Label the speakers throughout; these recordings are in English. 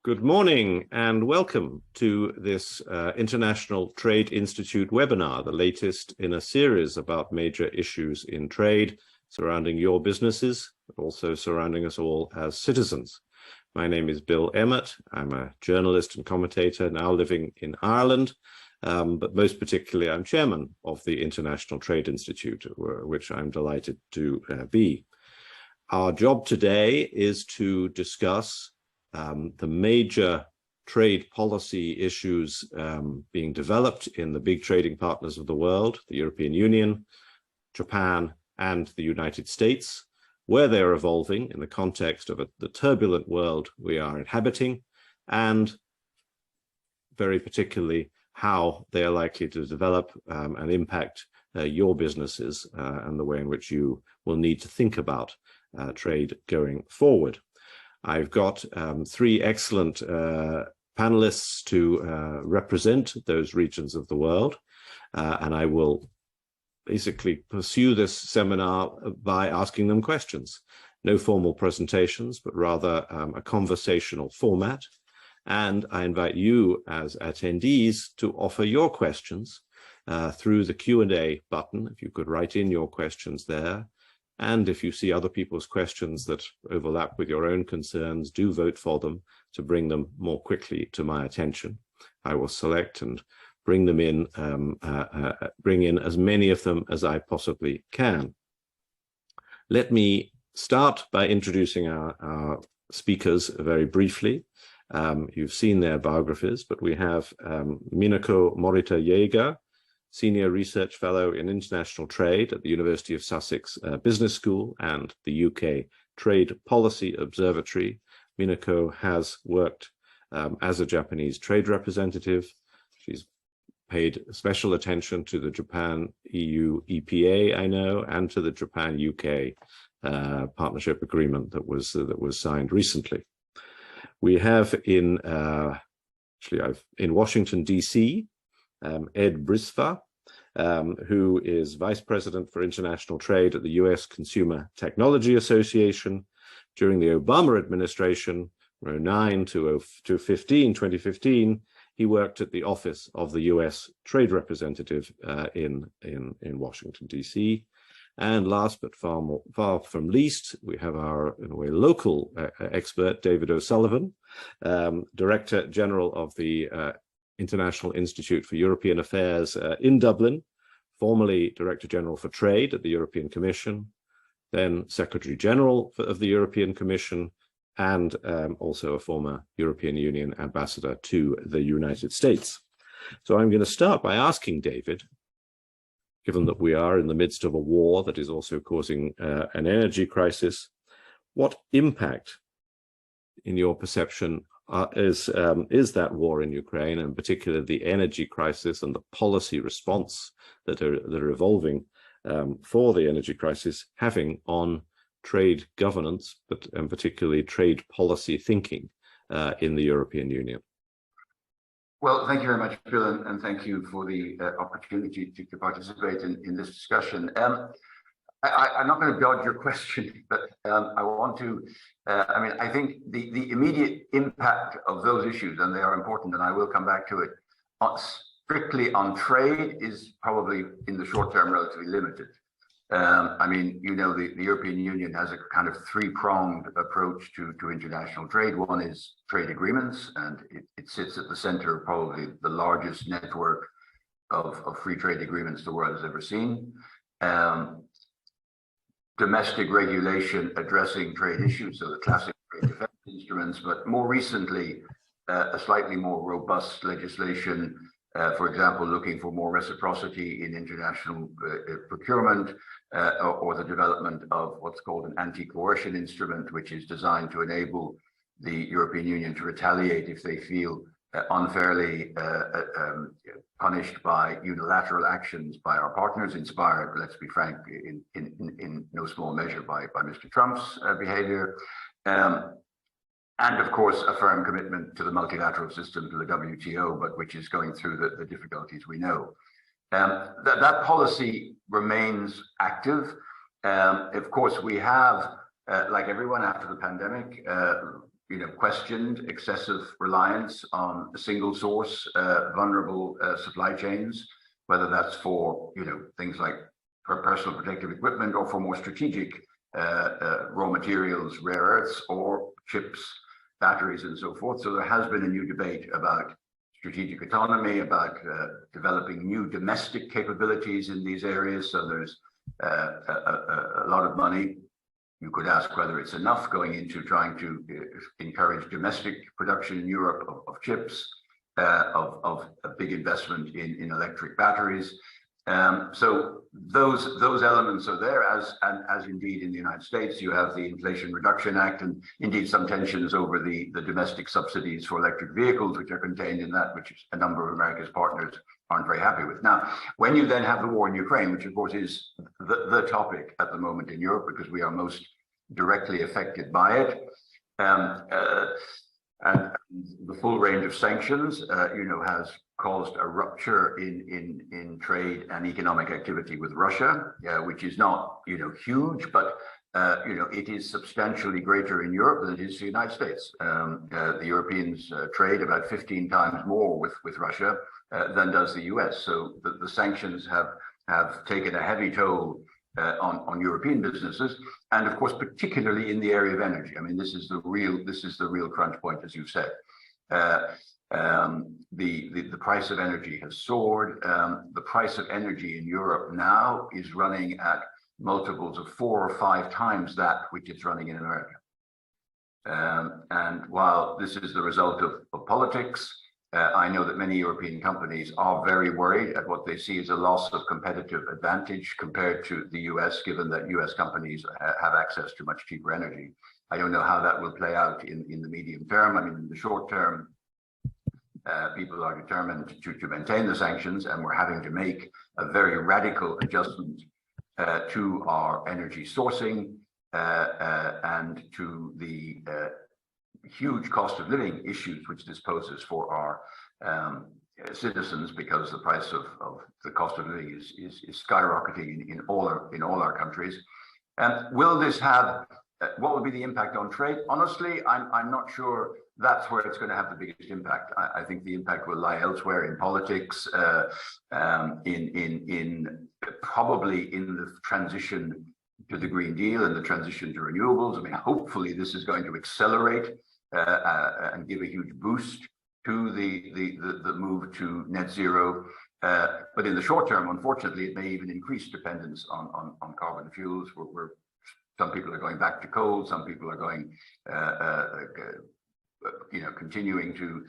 Speaker 1: Good morning and welcome to this International Trade Institute webinar, the latest in a series about major issues in trade surrounding your businesses, but also surrounding us all as citizens. My name is Bill Emmott. I'm a journalist and commentator now living in Ireland, but most particularly I'm chairman of the International Trade Institute, which I'm delighted to be. Our job today is to discuss the major trade policy issues being developed in the big trading partners of the world, the European Union, Japan, and the United States, where they're evolving in the context of the turbulent world we are inhabiting, and very particularly how they are likely to develop and impact your businesses and the way in which you will need to think about trade going forward. I've got three excellent panelists to represent those regions of the world, and I will basically pursue this seminar by asking them questions. No formal presentations, but rather a conversational format. And I invite you as attendees to offer your questions through the Q&A button. If you could write in your questions there. And if you see other people's questions that overlap with your own concerns, do vote for them to bring them more quickly to my attention. I will select and bring them in, bring in as many of them as I possibly can. Let me start by introducing our speakers very briefly. You've seen their biographies, but we have Minako Morita-Jaegar, Senior Research Fellow in International Trade at the University of Sussex Business School and the UK Trade Policy Observatory. Minako has worked as a Japanese trade representative. She's paid special attention to the Japan-EU EPA, I know, and to the Japan-UK partnership agreement that was signed recently. We have in Washington, D.C., Ed Brzytwa, who is Vice President for International Trade at the U.S. Consumer Technology Association. During the Obama administration, 2009 to 2015, he worked at the Office of the U.S. Trade Representative in Washington, D.C. And last but far from least, we have our, in a way, local expert, David O'Sullivan, Director General of the International Institute for European Affairs in Dublin, formerly Director General for Trade at the European Commission, then Secretary General of the European Commission, and also a former European Union ambassador to the United States. So I'm going to start by asking David, given that we are in the midst of a war that is also causing an energy crisis, what impact, in your perception, is that war in Ukraine, and particularly the energy crisis and the policy response that are evolving for the energy crisis having on trade governance, and particularly trade policy thinking in the European Union?
Speaker 2: Well, thank you very much, Bill, and thank you for the opportunity to participate in this discussion. I'm not going to dodge your question, but I want to, I think the immediate impact of those issues, and they are important, and I will come back to it, strictly on trade is probably in the short term relatively limited. The European Union has a kind of three-pronged approach to international trade. One is trade agreements, and it sits at the center of probably the largest network of free trade agreements the world has ever seen. Domestic regulation addressing trade issues, so the classic trade defense instruments, but more recently, a slightly more robust legislation, for example, looking for more reciprocity in international procurement, or the development of what's called an anti-coercion instrument, which is designed to enable the European Union to retaliate if they feel unfairly punished by unilateral actions by our partners, inspired, let's be frank, in no small measure by Mr. Trump's behavior. And of course, a firm commitment to the multilateral system, to the WTO, but which is going through the difficulties we know. That policy remains active. Of course, we have, like everyone after the pandemic, questioned excessive reliance on a single source, vulnerable supply chains, whether that's for, things like personal protective equipment or for more strategic raw materials, rare earths, or chips, batteries, and so forth. So there has been a new debate about strategic autonomy, about developing new domestic capabilities in these areas. So there's a lot of money. You could ask whether it's enough going into trying to encourage domestic production in Europe of chips, of a big investment in electric batteries. So those elements are there, as indeed in the United States, you have the Inflation Reduction Act, and indeed some tensions over the domestic subsidies for electric vehicles, which are contained in that, which a number of America's partners aren't very happy with. Now, when you then have the war in Ukraine, which of course is the topic at the moment in Europe, because we are most directly affected by it, and the full range of sanctions, has caused a rupture in trade and economic activity with Russia, which is not, huge, but it is substantially greater in Europe than it is the United States. The Europeans trade about 15 times more with Russia than does the US. So the sanctions have taken a heavy toll on European businesses, and of course, particularly in the area of energy. I mean, this is the real crunch point, as you said. The price of energy has soared. The price of energy in Europe now is running at multiples of 4 or 5 times that which it's running in America. And while this is the result of politics, I know that many European companies are very worried at what they see as a loss of competitive advantage compared to the US, given that US companies have access to much cheaper energy. I don't know how that will play out in the medium term. I mean, in the short term, people are determined to maintain the sanctions, and we're having to make a very radical adjustment to our energy sourcing and to the huge cost of living issues which this poses for our citizens, because the price of the cost of living is skyrocketing in all our countries. And will this have what will be the impact on trade? Honestly, I'm not sure that's where it's going to have the biggest impact. I think the impact will lie elsewhere in politics, in probably in the transition to the Green Deal and the transition to renewables. I mean, hopefully this is going to accelerate and give a huge boost to the move to net zero. But in the short term, unfortunately, it may even increase dependence on carbon fuels. Some people are going back to coal. Some people are going, continuing to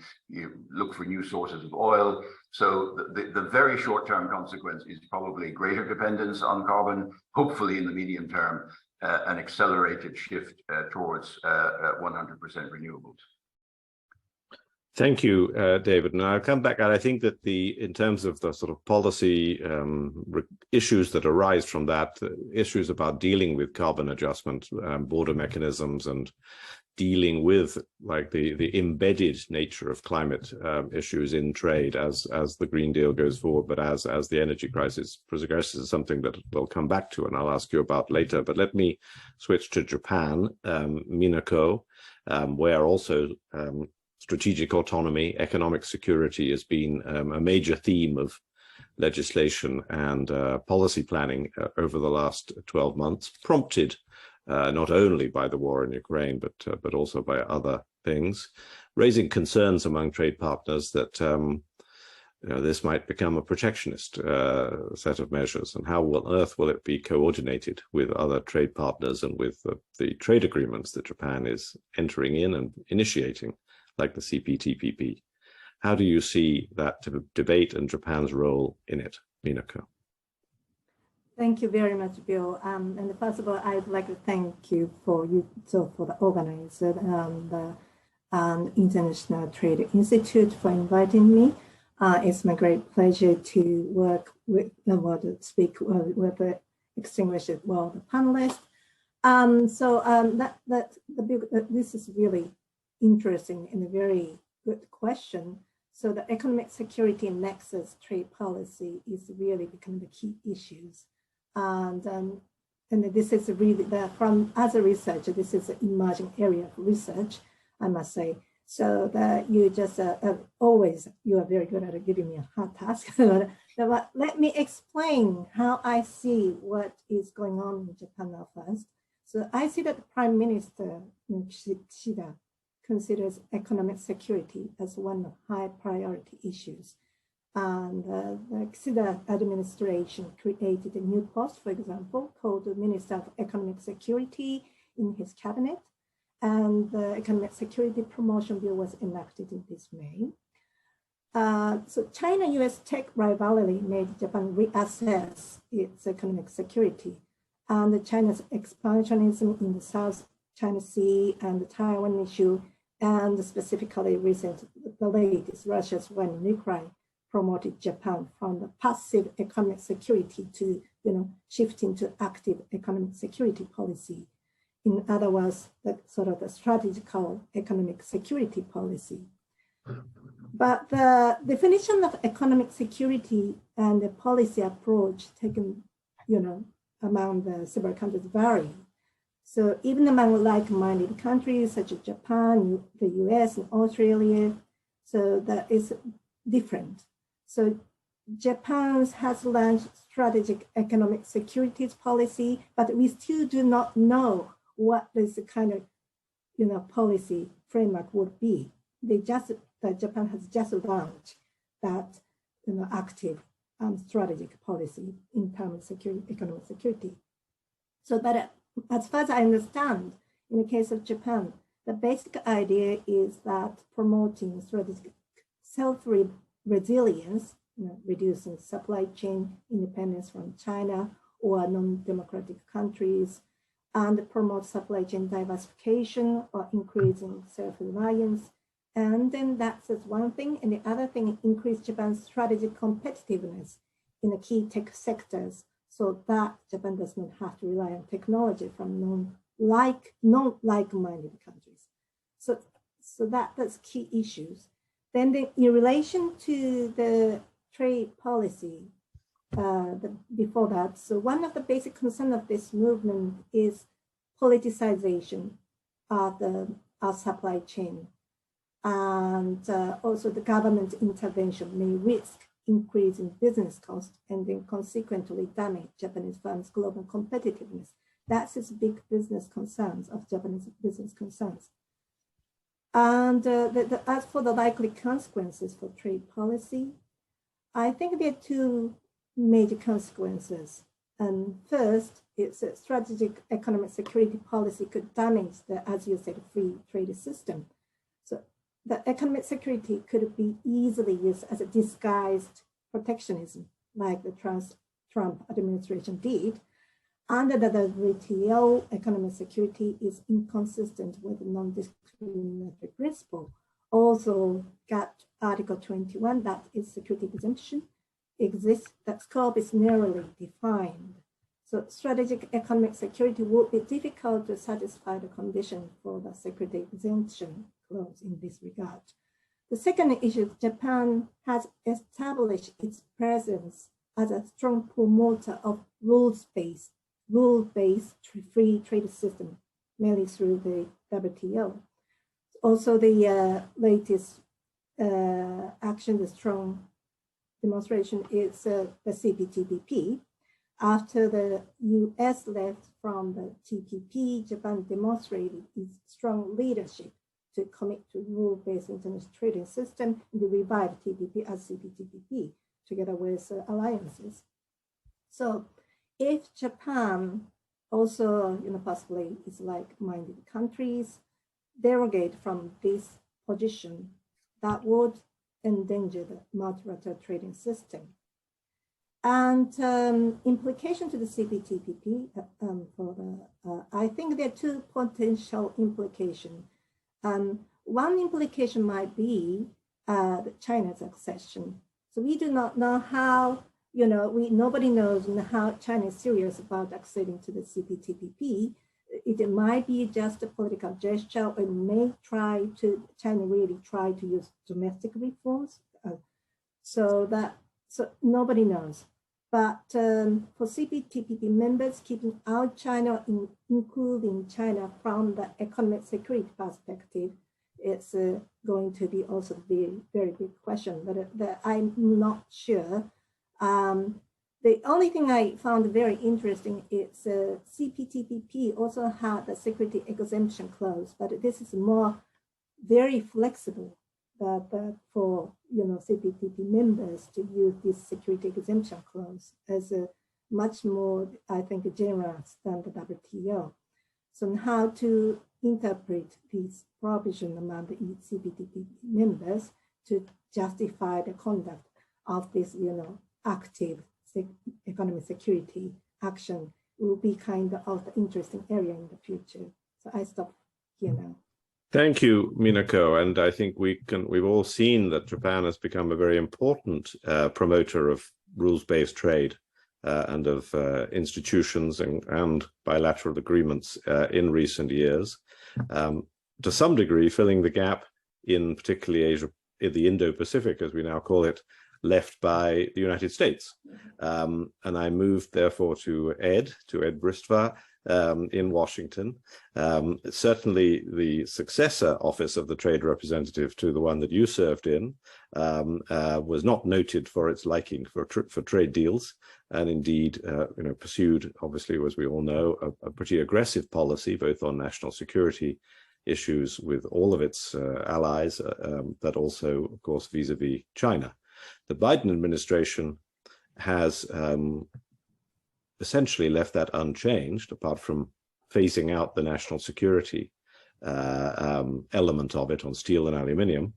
Speaker 2: look for new sources of oil. So the very short-term consequence is probably greater dependence on carbon. Hopefully, in the medium term, an accelerated shift towards 100% renewables.
Speaker 1: Thank you, David. Now I'll come back, and I think that in terms of the sort of policy issues that arise from that, issues about dealing with carbon adjustment, border mechanisms, and dealing with like the embedded nature of climate issues in trade as the Green Deal goes forward, but as the energy crisis progresses, is something that we'll come back to and I'll ask you about later. But let me switch to Japan, Minako, where also strategic autonomy, economic security has been a major theme of legislation and policy planning over the last 12 months, prompted not only by the war in Ukraine, but also by other things, raising concerns among trade partners that this might become a protectionist set of measures, and how on earth will it be coordinated with other trade partners and with the trade agreements that Japan is entering in and initiating, like the CPTPP. How do you see that debate and Japan's role in it, Minako?
Speaker 3: Thank you very much, Bill. And first of all, I'd like to thank you for the organizer, the International Trade Institute, for inviting me. It's my great pleasure to work with speak with the distinguished world panelists. This is really interesting and a very good question. So the economic security nexus trade policy is really becoming the key issues. And this is really from as a researcher, this is an emerging area of research. I must say. So that you just always, you are very good at giving me a hard task. But let me explain how I see what is going on in Japan now first. So I see that the Prime Minister Kishida considers economic security as one of high priority issues. And the Kishida administration created a new post, for example, called the Minister of Economic Security in his cabinet. And the Economic Security Promotion Bill was enacted in this May. So China-US tech rivalry made Japan reassess its economic security. And China's expansionism in the South China Sea and the Taiwan issue, and specifically the latest Russia's war in Ukraine, promoted Japan from the passive economic security to shifting to active economic security policy. In other words, the sort of the strategical economic security policy. But the definition of economic security and the policy approach taken, among the several countries vary. So even among like-minded countries such as Japan, the US, and Australia, so that is different. So Japan has launched strategic economic securities policy, but we still do not know what this kind of policy framework would be. Japan has just launched that active strategic policy in terms of economic security. So, but as far as I understand, in the case of Japan, the basic idea is that promoting strategic self-resilience, reducing supply chain independence from China or non-democratic countries, and promote supply chain diversification or increasing self-reliance. And then that's one thing. And the other thing, increase Japan's strategic competitiveness in the key tech sectors so that Japan does not have to rely on technology from non-like-minded countries. So that's key issues. Then in relation to the trade policy, before that, so one of the basic concerns of this movement is politicization of our supply chain. And also the government intervention may risk increasing business costs and then consequently damage Japanese firms' global competitiveness. That's its big business concerns of Japanese business concerns. And as for the likely consequences for trade policy, I think there are two major consequences. And first, it's a strategic economic security policy could damage the, as you said, free trade system. So the economic security could be easily used as a disguised protectionism, like the Trump administration did. Under the WTO, economic security is inconsistent with the non-discriminatory principle. Also, got Article 21, that is security exemption, exists, that scope is narrowly defined. So strategic economic security would be difficult to satisfy the condition for the security exemption clause in this regard. The second issue, Japan has established its presence as a strong promoter of rules-based free trade system, mainly through the WTO. Also, the latest action, the strong demonstration is the CPTPP. After the US left from the TPP, Japan demonstrated its strong leadership to commit to rule-based international trading system and to revive TPP as CPTPP together with alliances. So if Japan also, possibly is like-minded countries, derogate from this position, that would endanger the multilateral trading system. And implication to the CPTPP, I think there are two potential implications. One implication might be China's accession. So we do not know how, nobody knows how China is serious about acceding to the CPTPP. It might be just a political gesture, or China really try to use domestic reforms. So nobody knows. But for CPTPP members, keeping out China, including China from the economic security perspective, it's going to be also the very big question, but I'm not sure. The only thing I found very interesting is CPTPP also had a security exemption clause, but this is more very flexible for CPTP members to use this security exemption clause as a much more, I think, generous than the WTO. So how to interpret this provision among the CPTP members to justify the conduct of this, active economic security action will be kind of the interesting area in the future. So I stop here now.
Speaker 1: Thank you, Minako. And I think we've all seen that Japan has become a very important promoter of rules-based trade and of institutions and bilateral agreements in recent years, to some degree filling the gap in particularly Asia, in the Indo-Pacific, as we now call it, left by the United States. And I moved, therefore, to Ed Brzytwa in Washington. Certainly the successor office of the trade representative to the one that you served in was not noted for its liking for trade deals, and indeed pursued, obviously, as we all know, a pretty aggressive policy, both on national security issues with all of its allies, but also, of course, vis-a-vis China. The Biden administration has essentially left that unchanged, apart from phasing out the national security element of it on steel and aluminium,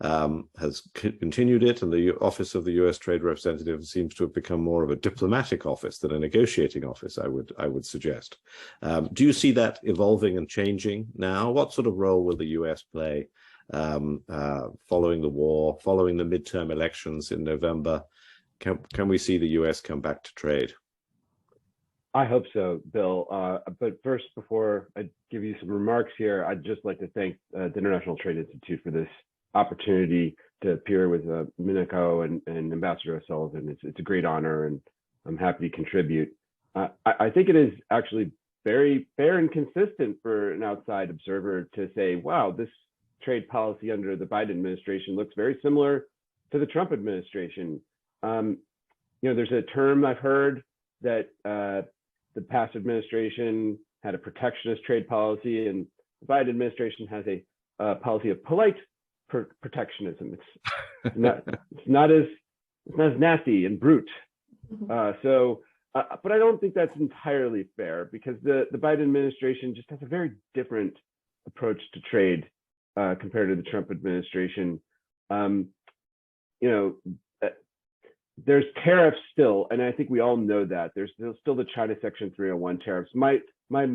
Speaker 1: has continued it, and the office of the U.S. Trade Representative seems to have become more of a diplomatic office than a negotiating office, I would suggest. Do you see that evolving and changing now? What sort of role will the U.S. play following the war, following the midterm elections in November? Can we see the U.S. come back to trade?
Speaker 4: I hope so, Bill. But first, before I give you some remarks here, I'd just like to thank the International Trade Institute for this opportunity to appear with Minako and Ambassador O'Sullivan. It's a great honor, and I'm happy to contribute. I think it is actually very fair and consistent for an outside observer to say, wow, this trade policy under the Biden administration looks very similar to the Trump administration. There's a term I've heard that the past administration had a protectionist trade policy, and the Biden administration has a policy of polite protectionism. It's not as nasty and brute. But I don't think that's entirely fair, because the Biden administration just has a very different approach to trade compared to the Trump administration. There's tariffs still, and I think we all know that. There's still the China Section 301 tariffs. My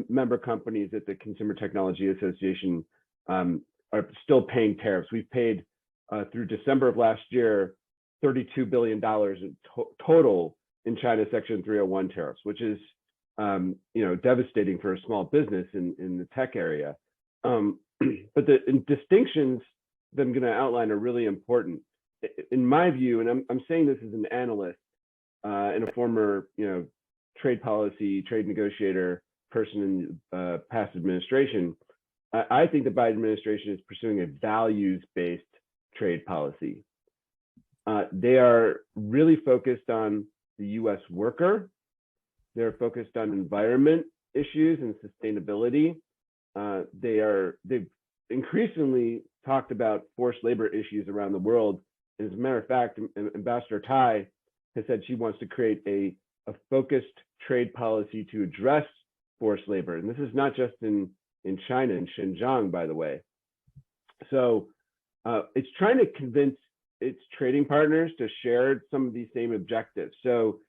Speaker 4: member companies at the Consumer Technology Association are still paying tariffs. We've paid through December of last year $32 billion in total in China Section 301 tariffs, which is devastating for a small business in the tech area. But the distinctions that I'm going to outline are really important. In my view, and I'm saying this as an analyst and a former trade policy, trade negotiator person in the past administration, I think the Biden administration is pursuing a values-based trade policy. They are really focused on the U.S. worker. They're focused on environment issues and sustainability. They've increasingly talked about forced labor issues around the world. As a matter of fact, Ambassador Tai has said she wants to create a focused trade policy to address forced labor. And this is not just in China, in Xinjiang, by the way. So it's trying to convince its trading partners to share some of these same objectives. So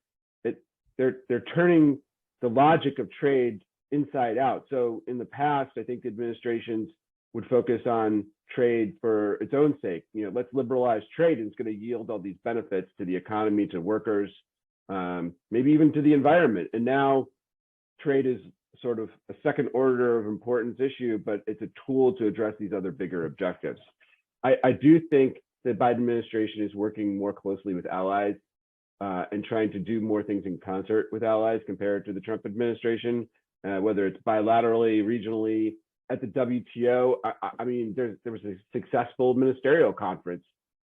Speaker 4: they're turning the logic of trade inside out. So in the past, I think the administrations would focus on trade for its own sake. Let's liberalize trade, and it's going to yield all these benefits to the economy, to workers, maybe even to the environment. And now trade is sort of a second order of importance issue, but it's a tool to address these other bigger objectives. I do think the Biden administration is working more closely with allies and trying to do more things in concert with allies compared to the Trump administration, whether it's bilaterally, regionally, at the WTO, I mean, there was a successful ministerial conference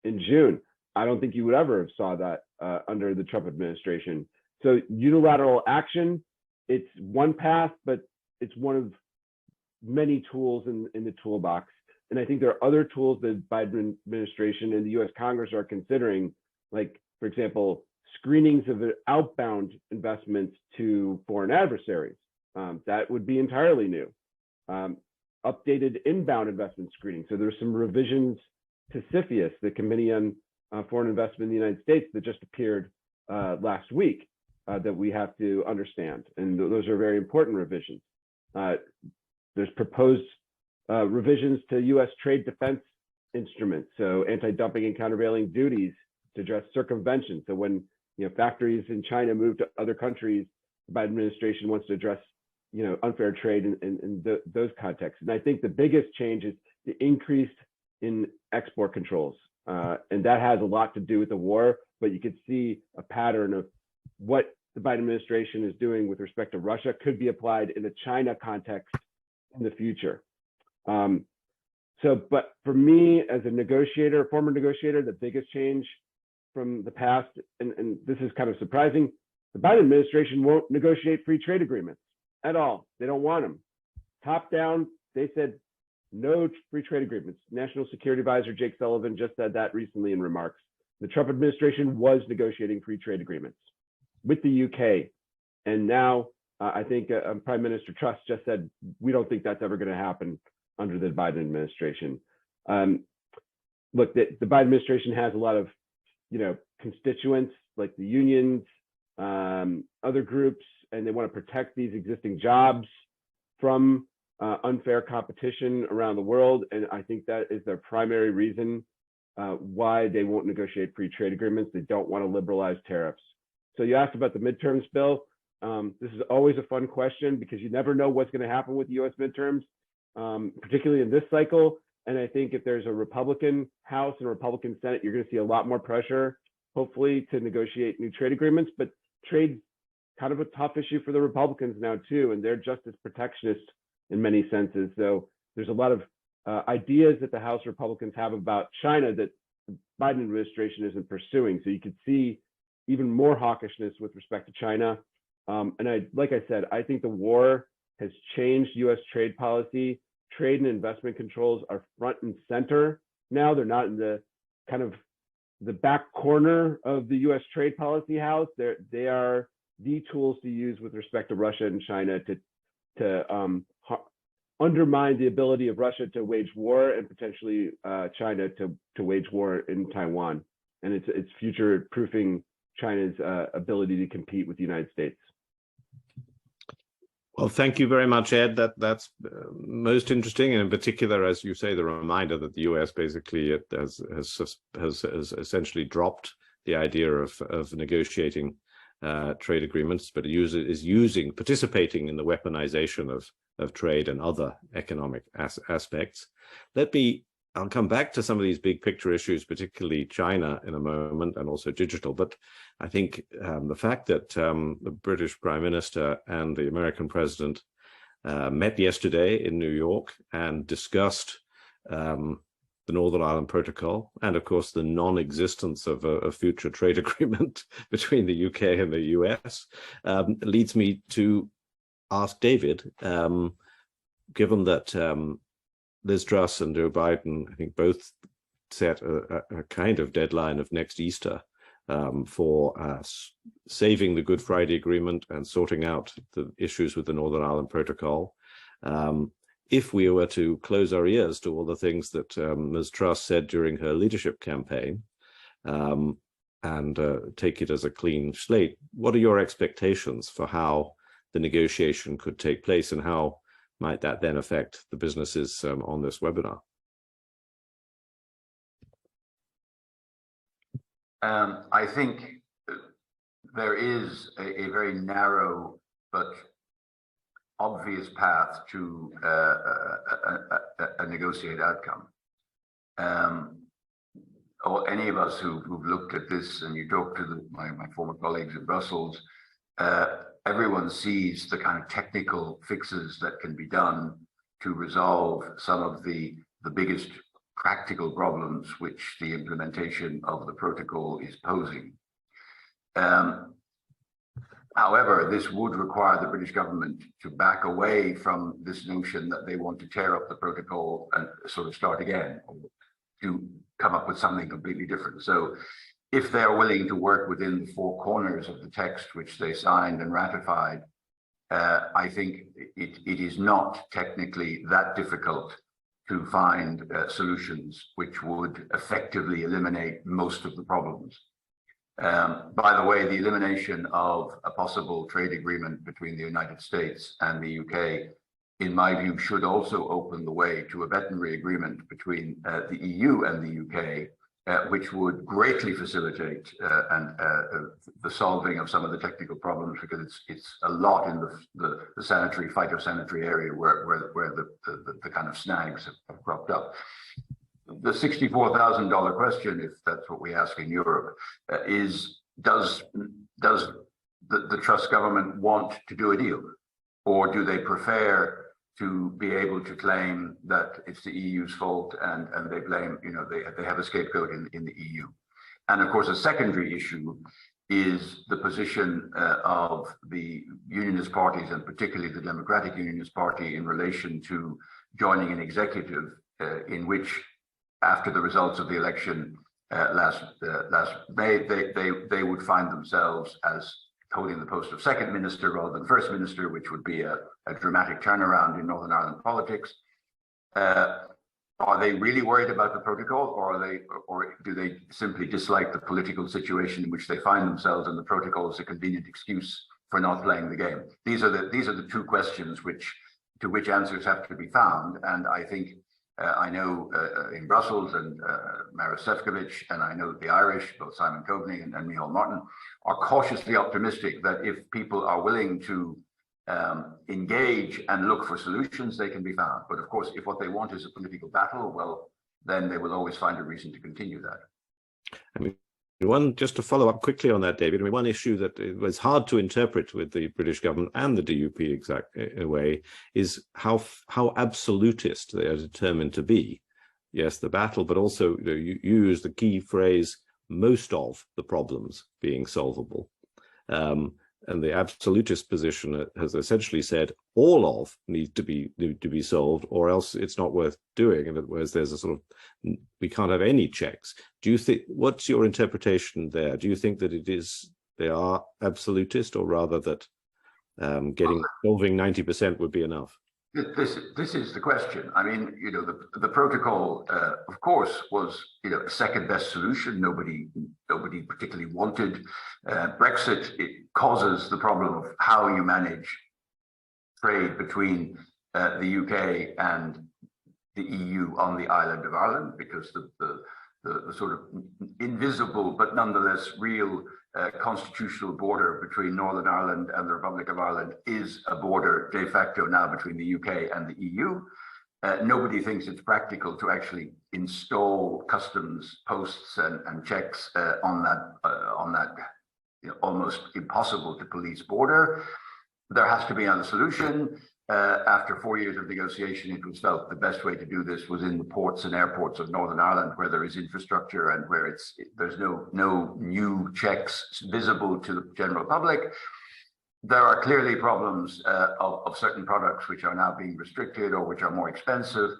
Speaker 4: in June. I don't think you would ever have saw that under the Trump administration. So unilateral action, it's one path, but it's one of many tools in the toolbox. And I think there are other tools that Biden administration and the US Congress are considering, like, for example, screenings of outbound investments to foreign adversaries. That would be entirely new. Updated inbound investment screening. So there's some revisions to CFIUS, the Committee on Foreign Investment in the United States, that just appeared last week that we have to understand. And those are very important revisions. There's proposed revisions to US trade defense instruments. So anti-dumping and countervailing duties to address circumvention. So when factories in China move to other countries, the Biden administration wants to address unfair trade in those contexts. And I think the biggest change is the increase in export controls. And that has a lot to do with the war, but you could see a pattern of what the Biden administration is doing with respect to Russia could be applied in the China context in the future. But for me, as a negotiator, former negotiator, the biggest change from the past, and this is kind of surprising, the Biden administration won't negotiate free trade agreements at all. They don't want them. Top down, they said no free trade agreements. National Security Advisor Jake Sullivan just said that recently in remarks. The Trump administration was negotiating free trade agreements with the UK. And now I think Prime Minister Truss just said, we don't think that's ever going to happen under the Biden administration. Look, the Biden administration has a lot of constituents like the unions, other groups, and they want to protect these existing jobs from unfair competition around the world. And I think that is their primary reason why they won't negotiate free trade agreements. They don't want to liberalize tariffs. So you asked about the midterms bill. This is always a fun question because you never know what's going to happen with the US midterms, particularly in this cycle. And I think if there's a Republican House and a Republican Senate, you're going to see a lot more pressure, hopefully, to negotiate new trade agreements. But trade's kind of a tough issue for the Republicans now, too, and they're just as protectionist in many senses. So there's a lot of ideas that the House Republicans have about China that the Biden administration isn't pursuing. So you could see even more hawkishness with respect to China. And like I said, I think the war has changed US trade policy. Trade and investment controls are front and center now. They're not in the kind of the back corner of the US trade policy house. They are the tools to use with respect to Russia and China to undermine the ability of Russia to wage war and potentially China to wage war in Taiwan. And it's future proofing China's ability to compete with the United States.
Speaker 1: Well, thank you very much, Ed. That's most interesting, and in particular, as you say, the reminder that the U.S. basically has essentially dropped the idea of negotiating trade agreements, but is participating in the weaponization of trade and other economic aspects. I'll come back to some of these big picture issues, particularly China in a moment, and also digital. But I think the fact that the British Prime Minister and the American President met yesterday in New York and discussed the Northern Ireland Protocol and, of course, the non-existence of a future trade agreement between the UK and the US leads me to ask David, given that Liz Truss and Joe Biden, I think, both set a kind of deadline of next Easter for saving the Good Friday Agreement and sorting out the issues with the Northern Ireland Protocol. If we were to close our ears to all the things that Ms. Truss said during her leadership campaign and take it as a clean slate, what are your expectations for how the negotiation could take place, and how might that then affect the businesses on this webinar?
Speaker 2: I think there is a very narrow but obvious path to a negotiated outcome. Or any of us who've looked at this, and you talk to my former colleagues in Brussels, everyone sees the kind of technical fixes that can be done to resolve some of the biggest practical problems which the implementation of the protocol is posing. However, this would require the British government to back away from this notion that they want to tear up the protocol and sort of start again, or to come up with something completely different. So if they are willing to work within the four corners of the text which they signed and ratified, I think it is not technically that difficult to find solutions which would effectively eliminate most of the problems. By the way, the elimination of a possible trade agreement between the United States and the UK, in my view, should also open the way to a veterinary agreement between the EU and the UK, which would greatly facilitate the solving of some of the technical problems, because it's a lot in the sanitary, phytosanitary area where the kind of snags have cropped up. The $64,000 question, if that's what we ask in Europe, is does the Truss government want to do a deal, or do they prefer to be able to claim that it's the EU's fault and they blame, they have a scapegoat in the EU? And of course, a secondary issue is the position of the unionist parties, and particularly the Democratic Unionist Party, in relation to joining an executive in which, after the results of the election last May, they would find themselves as holding the post of second minister rather than first minister, which would be a dramatic turnaround in Northern Ireland politics. Are they really worried about the protocol, or do they simply dislike the political situation in which they find themselves, and the protocol is a convenient excuse for not playing the game? These are the two questions to which answers have to be found, and I think. I know in Brussels and Maris Sefcovic, and I know the Irish, both Simon Coveney and Micheál Martin, are cautiously optimistic that if people are willing to engage and look for solutions, they can be found. But of course, if what they want is a political battle, well, then they will always find a reason to continue that.
Speaker 1: I mean, just to follow up quickly on that, David, one issue that was hard to interpret with the British government and the DUP in a way is how absolutist they are determined to be. Yes, the battle, but also you use the key phrase, most of the problems being solvable. And the absolutist position has essentially said all of need to be solved, or else it's not worth doing. And whereas there's a sort of, we can't have any checks. Do you think, what's your interpretation there? Do you think that they are absolutist, or rather that solving 90% would be enough?
Speaker 2: This is the question. I mean, the protocol, of course, was a second best solution. Nobody particularly wanted Brexit. It causes the problem of how you manage trade between the UK and the EU on the island of Ireland, because the sort of invisible but nonetheless real constitutional border between Northern Ireland and the Republic of Ireland is a border de facto now between the UK and the EU. Nobody thinks it's practical to actually install customs posts and checks on that almost impossible to police border. There has to be another solution. After 4 years of negotiation, it was felt the best way to do this was in the ports and airports of Northern Ireland, where there is infrastructure and where there's no new checks visible to the general public. There are clearly problems of certain products which are now being restricted or which are more expensive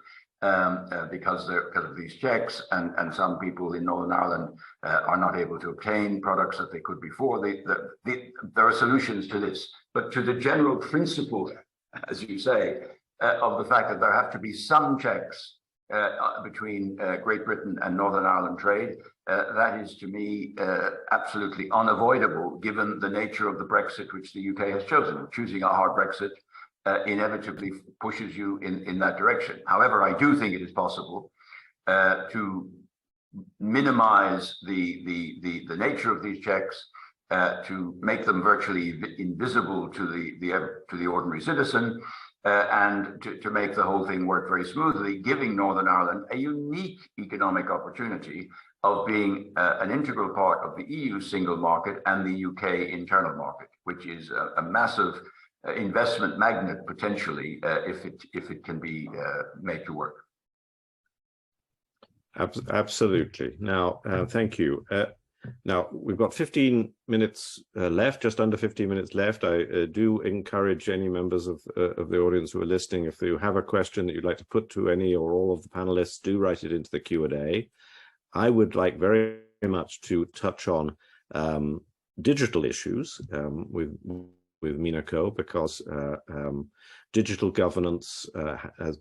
Speaker 2: because of these checks, and some people in Northern Ireland are not able to obtain products that they could before. There are solutions to this, but to the general principle, as you say, of the fact that there have to be some checks between Great Britain and Northern Ireland trade, that is to me absolutely unavoidable given the nature of the Brexit which the UK has chosen. Choosing a hard Brexit inevitably pushes you in that direction. However, I do think it is possible to minimize the nature of these checks, to make them virtually invisible to the ordinary citizen, and to make the whole thing work very smoothly, giving Northern Ireland a unique economic opportunity of being an integral part of the EU single market and the UK internal market, which is a massive investment magnet potentially if it can be made to work.
Speaker 1: Absolutely. Now, thank you. Now, we've got 15 minutes left, just under 15 minutes left. I do encourage any members of the audience who are listening, if you have a question that you'd like to put to any or all of the panelists, do write it into the Q&A. I would like very much to touch on digital issues with Minako, because digital governance has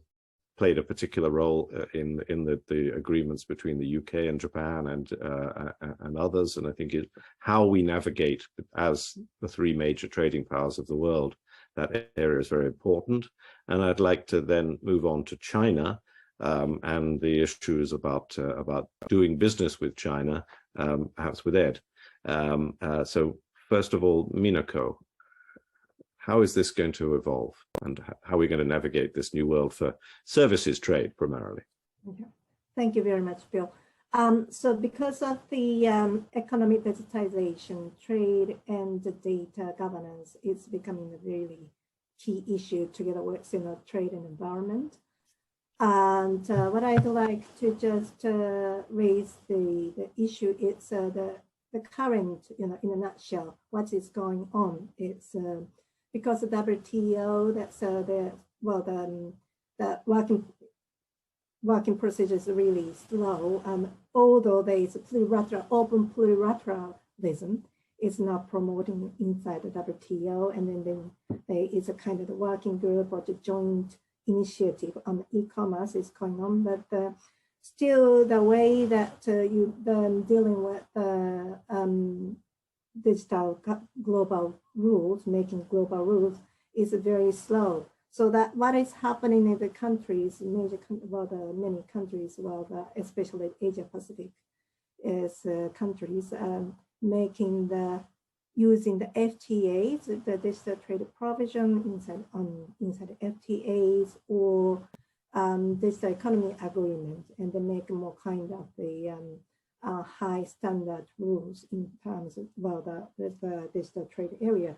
Speaker 1: played a particular role in the agreements between the UK and Japan and others. And I think how we navigate as the three major trading powers of the world, that area is very important. And I'd like to then move on to China and the issues about doing business with China, perhaps with Ed. So first of all, Minako, how is this going to evolve, and how are we going to navigate this new world for services trade primarily?
Speaker 3: Okay. Thank you very much, Bill. So because of the economic digitization, trade and the data governance is becoming a really key issue together with trade and environment. And what I'd like to just raise the issue is the current, in a nutshell, what is going on. It's because the WTO, that's the working procedure is really slow. Although there is open plurilateralism, is not promoting inside the WTO, and then there is a kind of the working group or the joint initiative on e-commerce is going on, but still the way that you dealing with the digital global rules, making global rules, is very slow. So that what is happening in the countries, many countries, especially Asia Pacific, is countries using the FTAs, the digital trade provision inside FTAs or digital economy agreement, and they make more kind of the high standard rules in terms of the digital trade area.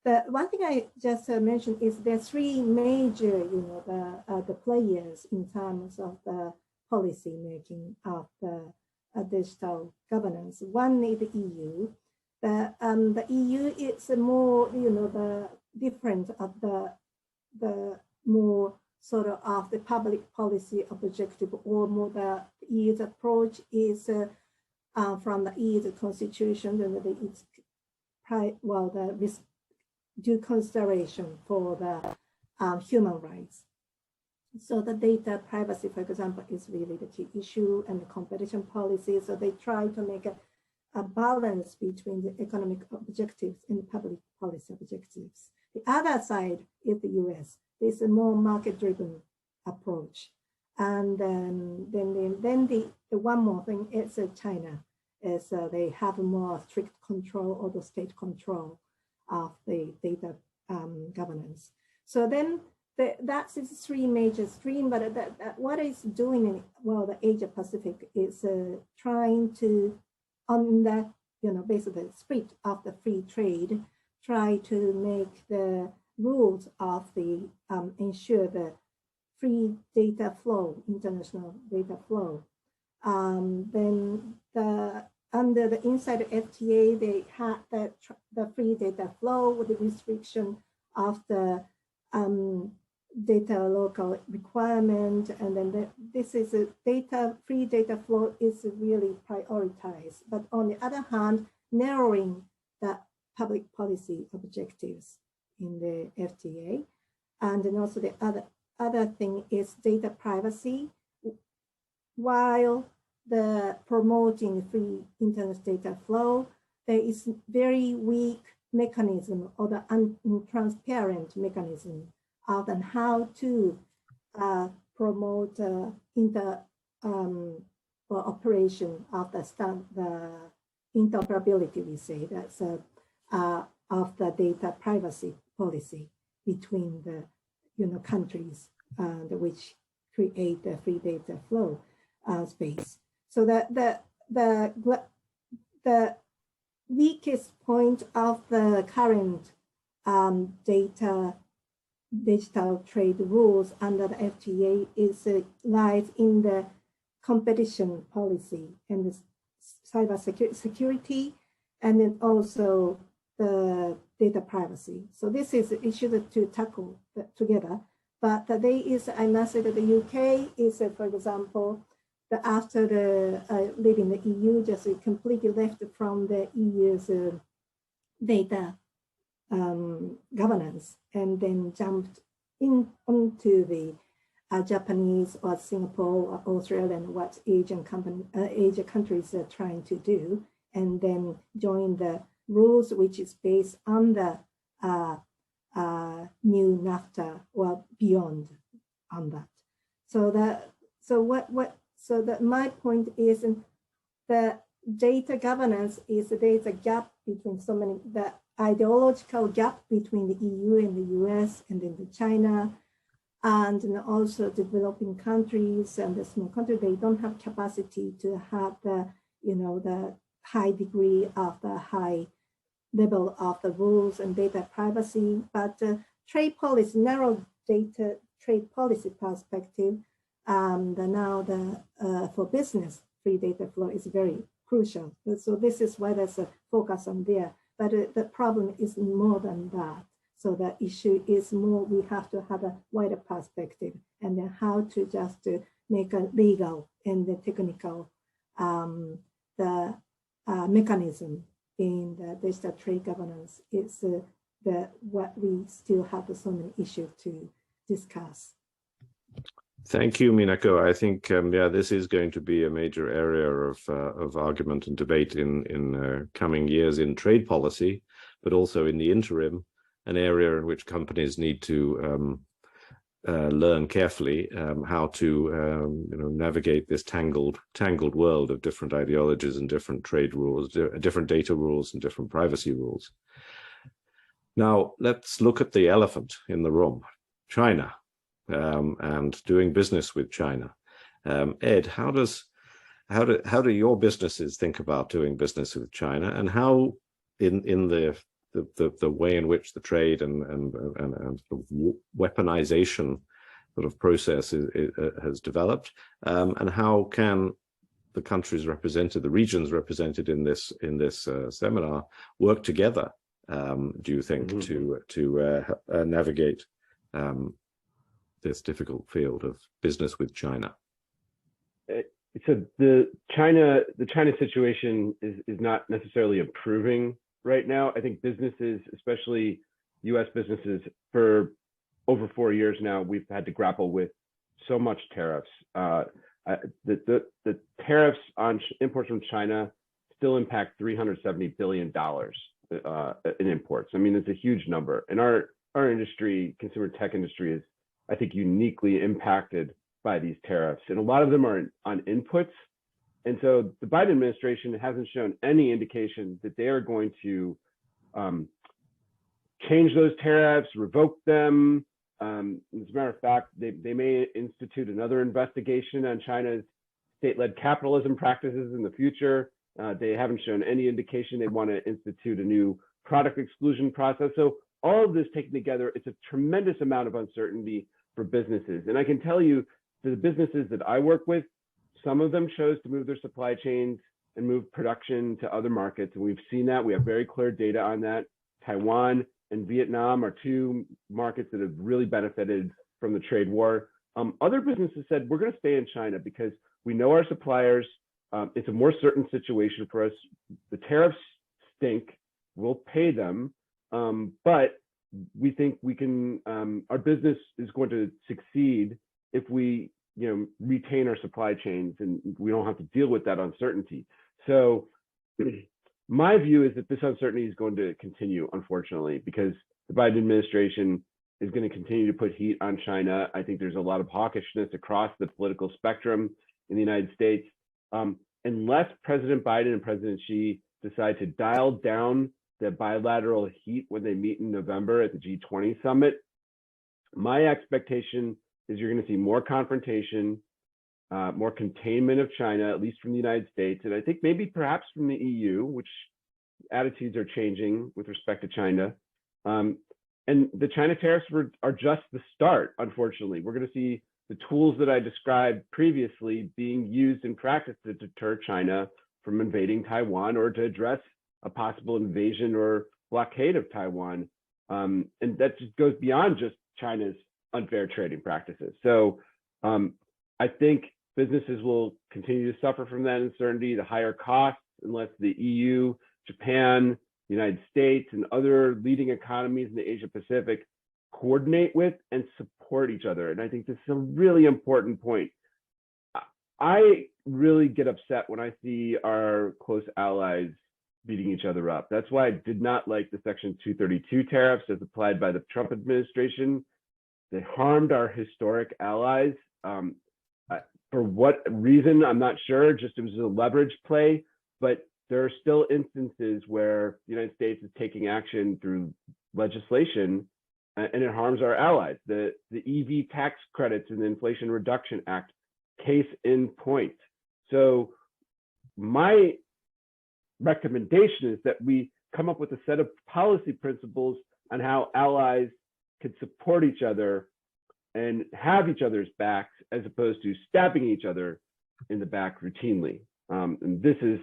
Speaker 3: The one thing I just mentioned is there are three major, the players in terms of the policy making of the digital governance. One is the EU. The EU is more, the different of the more sort of the public policy objective, or more the EU's approach is from the EU's constitution, and it's due consideration for the human rights. So the data privacy, for example, is really the key issue, and the competition policy. So they try to make a balance between the economic objectives and public policy objectives. The other side is the US. It's a more market-driven approach. And then the one more thing is China, is they have a more strict control or the state control of the data governance. So then that's the three major streams, but what is doing, the Asia Pacific is trying to, on the, basically the spirit of the free trade, try to make the rules of the, ensure the free data flow, international data flow. Then under the inside FTA, they had the free data flow with the restriction of the data local requirement, and then this is a free data flow is really prioritized. But on the other hand, narrowing the public policy objectives in the FTA, and then also the other thing is data privacy, while the promoting free internet data flow, there is very weak mechanism or the untransparent mechanism of and how to promote operation of the interoperability, we say, that's of the data privacy policy between the countries which create the free data flow space. So the weakest point of the current digital trade rules under the FTA lies in the competition policy and the cyber security, and then also the data privacy. So this is issues to tackle together. But there is, I must say that the UK is, for example, after leaving the EU, just completely left from the EU's data governance, and then jumped onto the Japanese or Singapore or Australian, what Asian countries are trying to do, and then join the rules which is based on the new NAFTA or beyond on that. So my point is the data governance is there's a gap between the ideological gap between the EU and the US and then the China, and also developing countries and the small countries, they don't have capacity to have the high degree of the high level of the rules and data privacy. But trade policy, narrow data trade policy perspective, for business, free data flow is very crucial. So this is why there's a focus on there. But the problem is more than that. So the issue is more, we have to have a wider perspective, and then how to just make a legal and the technical mechanism in the digital trade governance is what we still have so many issues to discuss.
Speaker 1: Thank you, Minako. I think this is going to be a major area of argument and debate in coming years in trade policy, but also in the interim, an area in which companies need to learn carefully how to navigate this tangled world of different ideologies and different trade rules, different data rules and different privacy rules. Now let's look at the elephant in the room, China. And doing business with China. Ed, how do your businesses think about doing business with China, and how in the way in which the trade and weaponization sort of process has developed, and how can the countries represented, the regions represented in this seminar, work together? Do you think to navigate this difficult field of business with China?
Speaker 4: So the China situation is not necessarily improving right now. I think businesses, especially U.S. businesses, for over 4 years now, we've had to grapple with so much tariffs. The tariffs on imports from China still impact $370 billion in imports. I mean, it's a huge number. And our industry, consumer tech industry, is, I think, uniquely impacted by these tariffs, and a lot of them are on inputs. And so the Biden administration hasn't shown any indication that they are going to change those tariffs, revoke them. As a matter of fact, they may institute another investigation on China's state-led capitalism practices in the future. They haven't shown any indication they want to institute a new product exclusion process. So all of this taken together, it's a tremendous amount of uncertainty for businesses. And I can tell you, the businesses that I work with, some of them chose to move their supply chains and move production to other markets. And we've seen that. We have very clear data on that. Taiwan and Vietnam are two markets that have really benefited from the trade war. Other businesses said, we're going to stay in China because we know our suppliers. It's a more certain situation for us. The tariffs stink. We'll pay them. But we think we can, our business is going to succeed if we retain our supply chains and we don't have to deal with that uncertainty. So my view is that this uncertainty is going to continue, unfortunately, because the Biden administration is going to continue to put heat on China. I think there's a lot of hawkishness across the political spectrum in the United States. Unless President Biden and President Xi decide to dial down the bilateral heat when they meet in November at the G20 summit, my expectation is you're going to see more confrontation, more containment of China, at least from the United States, and I think maybe perhaps from the EU, which attitudes are changing with respect to China. And the China tariffs are just the start, unfortunately. We're going to see the tools that I described previously being used in practice to deter China from invading Taiwan or to address a possible invasion or blockade of Taiwan. And that just goes beyond just China's unfair trading practices. So I think businesses will continue to suffer from that uncertainty, the higher costs, unless the EU, Japan, the United States, and other leading economies in the Asia Pacific coordinate with and support each other. And I think this is a really important point. I really get upset when I see our close allies beating each other up. That's why I did not like the Section 232 tariffs as applied by the Trump administration. They harmed our historic allies. For what reason, I'm not sure, just it was a leverage play, but there are still instances where the United States is taking action through legislation and it harms our allies. The EV tax credits in the Inflation Reduction Act, case in point. So my recommendation is that we come up with a set of policy principles on how allies could support each other and have each other's backs as opposed to stabbing each other in the back routinely. And this is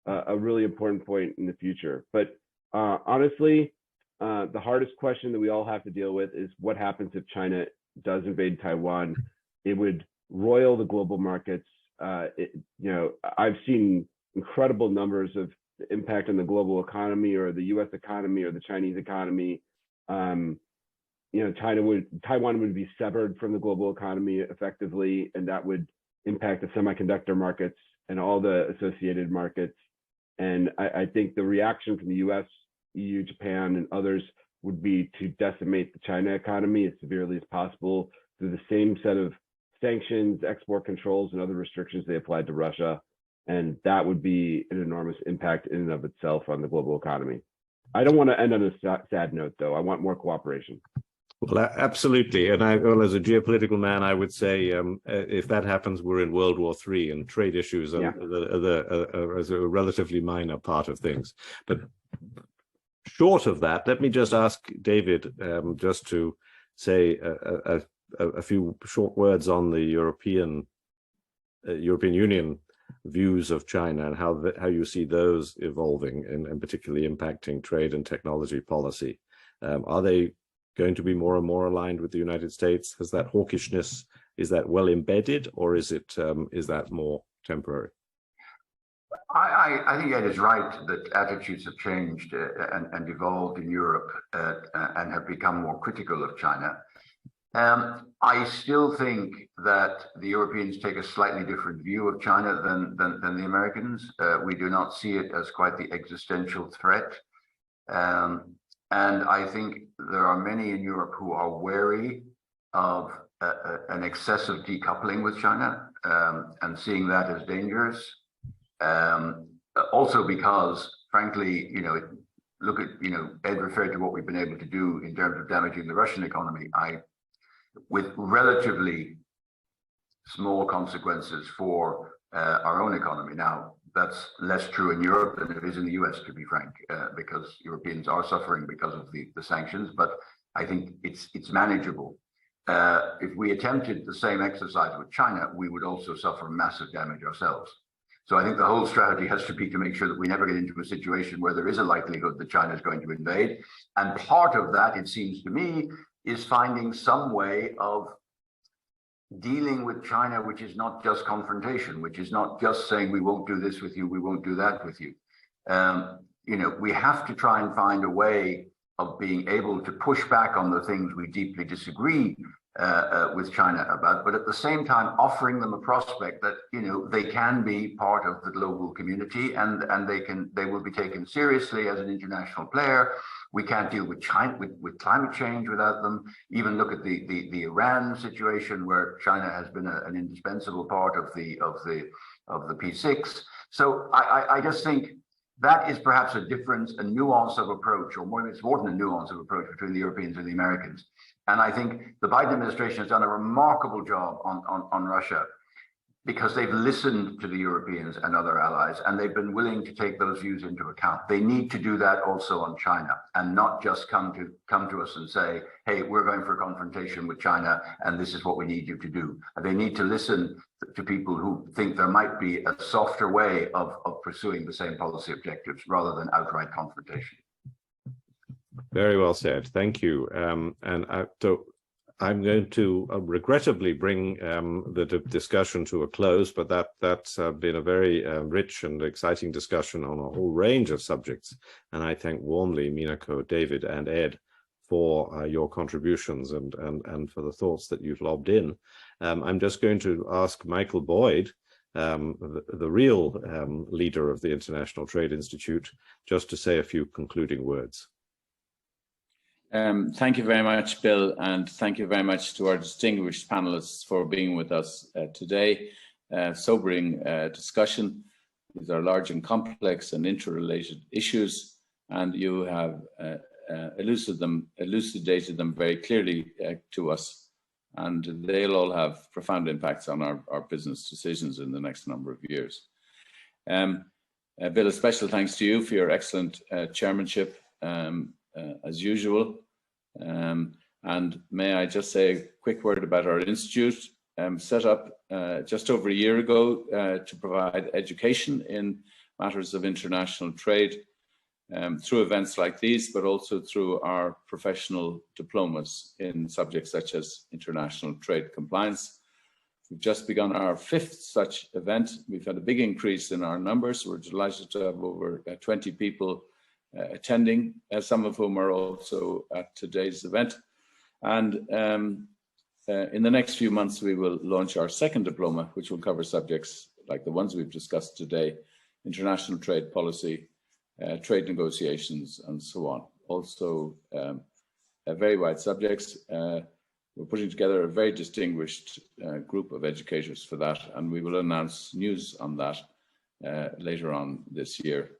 Speaker 4: a really important point in the future. But honestly, the hardest question that we all have to deal with is what happens if China does invade Taiwan. It would roil the global markets. I've seen incredible numbers of the impact on the global economy or the US economy or the Chinese economy. Taiwan would be severed from the global economy effectively, and that would impact the semiconductor markets and all the associated markets. And I think the reaction from the US, EU, Japan, and others would be to decimate the China economy as severely as possible through the same set of sanctions, export controls, and other restrictions they applied to Russia. And that would be an enormous impact in and of itself on the global economy. I don't want to end on a sad note, though. I want more cooperation.
Speaker 1: Well, absolutely. And as a geopolitical man, I would say if that happens, we're in World War III, and trade issues are a relatively minor part of things. But short of that, let me just ask David just to say a few short words on the European Union views of China and how you see those evolving and particularly impacting trade and technology policy. Are they going to be more and more aligned with the United States? Has that hawkishness, is that well embedded, or is that more temporary?
Speaker 2: I think Ed is right that attitudes have changed and evolved in Europe and have become more critical of China. I still think that the Europeans take a slightly different view of China than the Americans. We do not see it as quite the existential threat. And I think there are many in Europe who are wary of an excessive decoupling with China and seeing that as dangerous. Also because, frankly, look at, Ed referred to what we've been able to do in terms of damaging the Russian economy. With relatively small consequences for our own economy. Now, that's less true in Europe than it is in the US, to be frank, because Europeans are suffering because of the sanctions, but I think it's manageable. If we attempted the same exercise with China, we would also suffer massive damage ourselves. So I think the whole strategy has to be to make sure that we never get into a situation where there is a likelihood that China is going to invade. And part of that, it seems to me, is finding some way of dealing with China, which is not just confrontation, which is not just saying we won't do this with you, we won't do that with you. We have to try and find a way of being able to push back on the things we deeply disagree with China about, but at the same time offering them a prospect that they can be part of the global community and they will be taken seriously as an international player. We can't deal with China with climate change without them. Even look at the Iran situation, where China has been an indispensable part of the P6. So I just think that is perhaps a difference, a nuance of approach, or it's more than a nuance of approach between the Europeans and the Americans. And I think the Biden administration has done a remarkable job on Russia. because they've listened to the Europeans and other allies, and they've been willing to take those views into account. They need to do that also on China, and not just come to us and say, hey, we're going for a confrontation with China, and this is what we need you to do. And they need to listen to people who think there might be a softer way of pursuing the same policy objectives rather than outright confrontation.
Speaker 1: Very well said. Thank you. So I'm going to regrettably bring the discussion to a close, but that's been a very rich and exciting discussion on a whole range of subjects. And I thank warmly Minako, David, and Ed for your contributions and for the thoughts that you've lobbed in. I'm just going to ask Michael Boyd, the real leader of the International Trade Institute, just to say a few concluding words.
Speaker 5: Thank you very much, Bill, and thank you very much to our distinguished panelists for being with us today. Sobering discussion. These are large and complex and interrelated issues, and you have elucidated them very clearly to us, and they'll all have profound impacts on our business decisions in the next number of years. Bill, a special thanks to you for your excellent chairmanship, as usual. And may I just say a quick word about our institute, set up just over a year ago to provide education in matters of international trade through events like these, but also through our professional diplomas in subjects such as international trade compliance. We've just begun our 5th such event. We've had a big increase in our numbers. We're delighted to have over 20 people attending, some of whom are also at today's event. And in the next few months, we will launch our 2nd diploma, which will cover subjects like the ones we've discussed today: international trade policy, trade negotiations, and so on. Also, very wide subjects. We're putting together a very distinguished group of educators for that, and we will announce news on that later on this year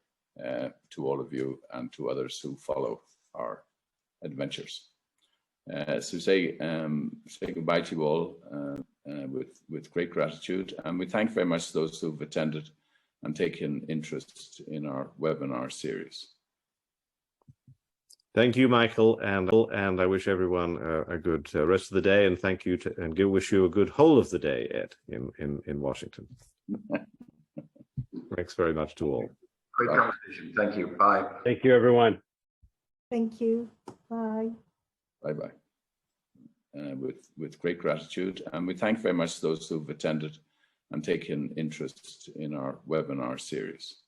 Speaker 5: to all of you and to others who follow our adventures. So say goodbye to you all with great gratitude, and we thank very much those who've attended and taken interest in our webinar series.
Speaker 1: Thank you, Michael, and I wish everyone a good rest of the day, and thank you and wish you a good whole of the day, Ed, in Washington. Thanks very much to all.
Speaker 2: Great conversation. Thank you. Bye.
Speaker 4: Thank you, everyone.
Speaker 3: Thank you. Bye.
Speaker 5: Bye-bye. With great gratitude, and we thank very much those who've attended and taken interest in our webinar series.